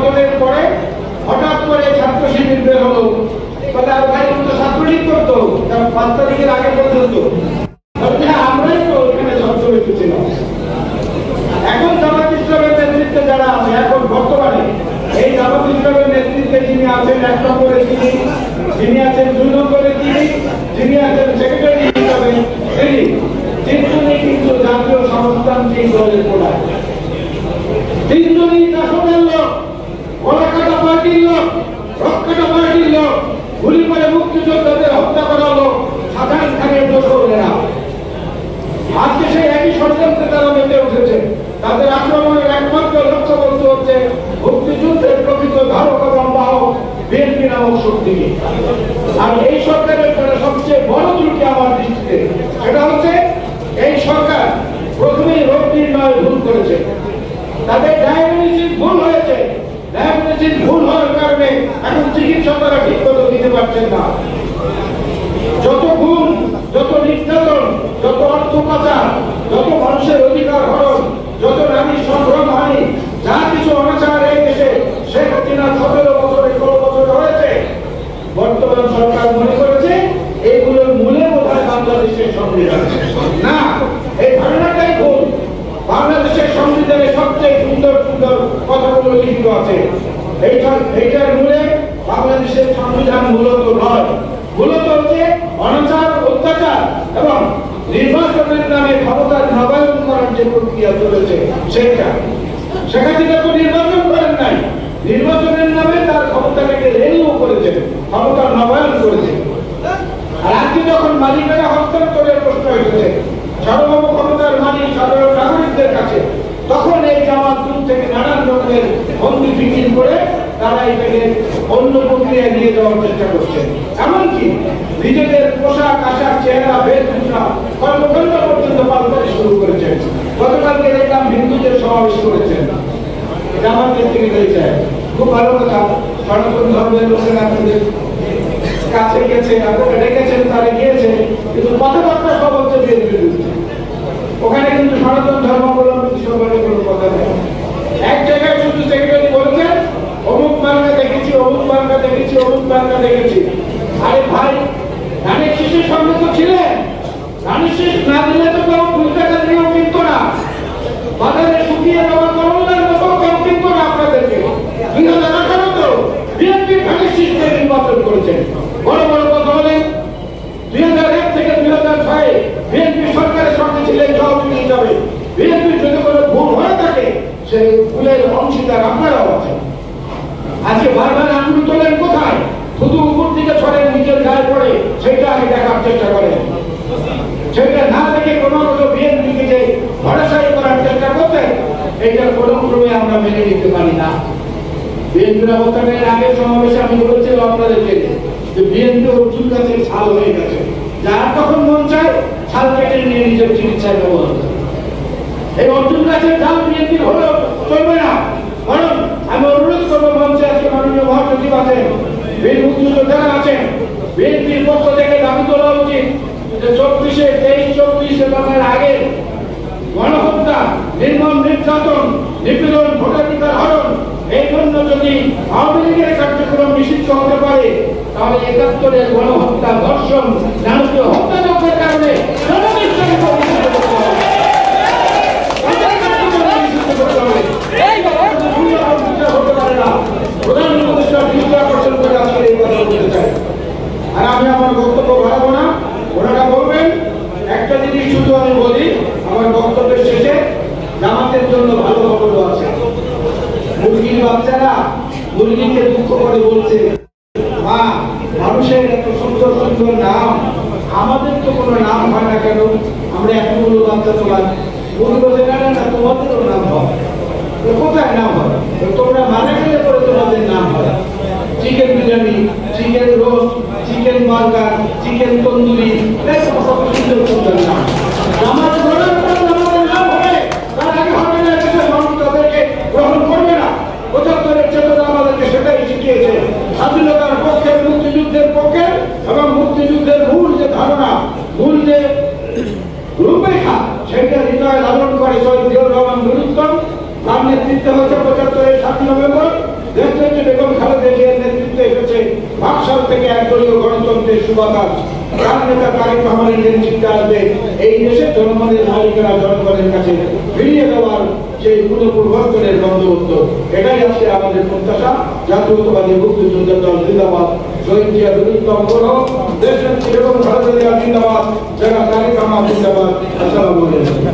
পতনের পরে হঠাৎ করে ছাত্র শিবির বের হলো, তাহলে আর ভাই তো ছাত্রলীগ করতো 5 তারিখের আগে পর্যন্ত, আমরাই তো ওখানে সবসময় ছিলাম। এখন জামাত ইসলামের নেতৃত্বে যারা আছে, এখন বর্তমানে এই জামাত ইসলামের নেতৃত্বে যিনি আছেন 1 নম্বরে যিনি আছেন 2 নম্বরে যিনি আছেন সেক্রেটারি হিসাবে তিনি তিনজনই কিন্তু জাতীয় সমাজতান্ত্রিক দলের প্রধান। তিনজনই শাসকের লোক, গলাকাটা পার্টির লোক, রক্কাটা পার্টির লোক, গুলি করে মুক্তিযোদ্ধাদের হত্যা করা লোক সাধারণ খানের দোষরেরা। আজকে সেই একই ষড়যন্ত্রে তারা মেতে উঠেছে। তাদের আক্রমণের একমাত্র লক্ষ্য বলতে হচ্ছে মুক্তিযুদ্ধের প্রকৃত ধারক এবং বাহক বিএনপি নামক শক্তিকে। আর এই সরকারের সবচেয়ে বড় ত্রুটি আমার দৃষ্টিতে সেটা হচ্ছে এই সরকার প্রথমেই রোগ নির্ণয় ভুল করেছে। তাদের ডায়াগনোসিস ভুল হয়েছে। ডায়াগনোসিস ভুল হওয়ার কারণে এখন চিকিৎসকরা ঠিক মতো দিতে পারছেন না। যত গুণ, যত নির্যাতন, যত অর্থ পাচার, যত মানুষের অধিকার হরণ, যত নারী সংগ্রাম হানি, যা কিছু অনাচার এই দেশে শেখ হাসিনা 17 বছর 16 বছর হয়েছে, বর্তমান সরকার মনে করেছে এইগুলোর মূলে বোধহয় বাংলাদেশের সংবিধান। না, এই ধারণাটাই ভুল। বাংলাদেশের সংবিধানে সবচেয়ে সুন্দর সুন্দর কথাগুলো লিখিত আছে। এইটার মূলে বাংলাদেশের সংবিধান মূলত নয়, মূলত হচ্ছে অনাচার, অত্যাচার এবং নির্বাচনের নামে ক্ষমতার নবায়ন করার যে প্রক্রিয়া চলেছে সেটা। শেখ হাসিনা তো নির্বাচন করেন নাই, নির্বাচনের নামে তার ক্ষমতাটাকে রেনিউ করেছেন, ক্ষমতার নবায়ন করেছেন। আর আজকে যখন মালিকানা হস্তান্তরের প্রশ্ন এসেছে, সার্বভৌম ক্ষমতার মালিক সাধারণ নাগরিকদের কাছে, তখন এই জামাত দূর থেকে নানান রকমের বন্দি ফিকির করে তারা এটাকে অন্য প্রক্রিয়ায় নিয়ে যাওয়ার চেষ্টা করছে। এমনকি নিজেদের পোশাক আশাক, চেহারা, বেশভূষা, কর্মকাণ্ড পর্যন্ত পাল্টাতে শুরু করেছেন। গতকালকে দেখলাম হিন্দুদের সমাবেশ করেছেন জামাতের থেকে রয়েছে। খুব ভালো কথা, সনাতন ধর্মের লোকেরা আপনাদের কাছে গেছে, আপনারা ডেকেছেন, তারা গিয়েছে, কিন্তু কথাবার্তা সব হচ্ছে বিএনপির বিরুদ্ধে। ওখানে কিন্তু সনাতন ধর্মাবলম্বী সম্পর্কে কোনো কথা নেই। এক জায়গায় শুধু সেক্রেটারি বলেছেন অমুক মার্কা দেখেছি, অমুক মার্কা দেখেছি, অমুক মার্কা দেখেছি। আরে ভাই, ধানের শীষের সঙ্গে তো ছিলেন, ধানের শীষ না দিলে তো কেউ 2 টাকা দিয়েও কিনতো না। বাজারে শুকিয়ে যাওয়া করোনার মতো কেউ কিনতো না আপনাদেরকে। 2018 তো বিএনপি ধানের শীষ নির্বাচন করেছেন। বড় বড় কথা বলেন। 2001 থেকে 2006 বিএনপি সরকারের সঙ্গে ছিলেন সহযোগী হিসাবে। বিএনপির যদি কোনো ভুল হয়ে থাকে সেই ভুলের অংশীদার আপনারাও আছেন। আজকে বারবার আঙুল তোলেন কোথায়? শুধু উপর দিকে ছড়ে, নিজের গায়ে পড়ে, সেটা আমি দেখার চেষ্টা করেন। সেটা না দেখে ক্রমাগত বিএনপিকে যে ভরসাই করার চেষ্টা করতেন, এইটার কোনো ক্রমে আমরা মেনে নিতে পারি না। বিএনপির অবস্থানের আগের সমাবেশে আমি বলেছিলাম আপনাদেরকে যে বিএনপি অর্জুন গাছের ছাল হয়ে গেছে, যার তখন মন চায় ছাল কেটে নিয়ে নিজের চিকিৎসায় ব্যবহার করে। এই অর্জুন গাছের ছাল বিএনপির হলেও চলবে না। বরং আমি অনুরোধ করবো মঞ্চে আজকে মাননীয় মহাসচিব আছেন, বীর মুক্তিযোদ্ধারা আছেন, বিএনপির পক্ষ থেকে দাবি তোলা উচিত যে 24-24 এবং এর আগে গণহত্যা, নির্মম নির্যাতন, নিপীড়ন, ভোটাধিকার হরণ, এই জন্য যদি আওয়ামী লীগের কার্যক্রম নিষিদ্ধ হতে পারে, তাহলে 71-এর গণহত্যা, ধর্ষণ, নারকীয় হত্যাযজ্ঞের কারণে আর আমি আমার বক্তব্য বাড়াবো না, ওনারা বলবেন। একটা জিনিস শুধু আমি বলি আমার বক্তব্যের শেষে, জামাতের জন্য ভালো খবর আছে। মুরগির বাচ্চারা মুরগিকে দুঃখ করে বলছে, মা, মানুষের এত সুন্দর সুন্দর নাম, আমাদের তো কোনো নাম হয় না কেন? আমরা এতগুলো বাচ্চা তোমার মুরগি বলছে, না না, তোমাদেরও নাম হয়। কোথায় নাম হয়? তোমরা মারা গেলে পরে তোমাদের নাম হয়। Chicken biryani, chicken roast, chicken burger, chicken tandoori, কত সুন্দর সুন্দর নাম। আমাদের নাম হবে, তার আগে হবে না, মানুষ তাদেরকে গ্রহণ করবে না। 75-এর চেতনা আমাদেরকে সেটাই শিখিয়েছে। স্বাধীনতার পক্ষে, মুক্তিযুদ্ধের পক্ষে এবং মুক্তিযুদ্ধের মূল যে ধারণা, মূল যে রূপরেখা, সেটা হৃদয় লালন করে শহীদ জিয়াউর রহমান নুরুত্তম। তার নেতৃত্বে হয়েছে 75-এর 7 নভেম্বর দেশনেত্রী বেগম খালেদা জিয়ার নেতৃত্বে এসেছে 5 সাল থেকে একদলীয় গণতন্ত্রের সুবাতাস। তার নেতা তারেক রহমানের নেতৃত্বে আসবে এই দেশের জনগণের মালিকানা জনগণের কাছে ফিরিয়ে দেওয়ার সেই পুনঃপ্রবর্তনের বন্দোবস্ত। এটাই আজকে আমাদের প্রত্যাশা। জাতীয়তাবাদী মুক্তিযোদ্ধা দল জিন্দাবাদ, শহীদ জিয়া দুরুত্তম করো, দেশনেত্রী বেগম খালেদা জিয়া জিন্দাবাদ, যারা তারেক রহমান জিন্দাবাদ। আসসালামু আলাইকুম।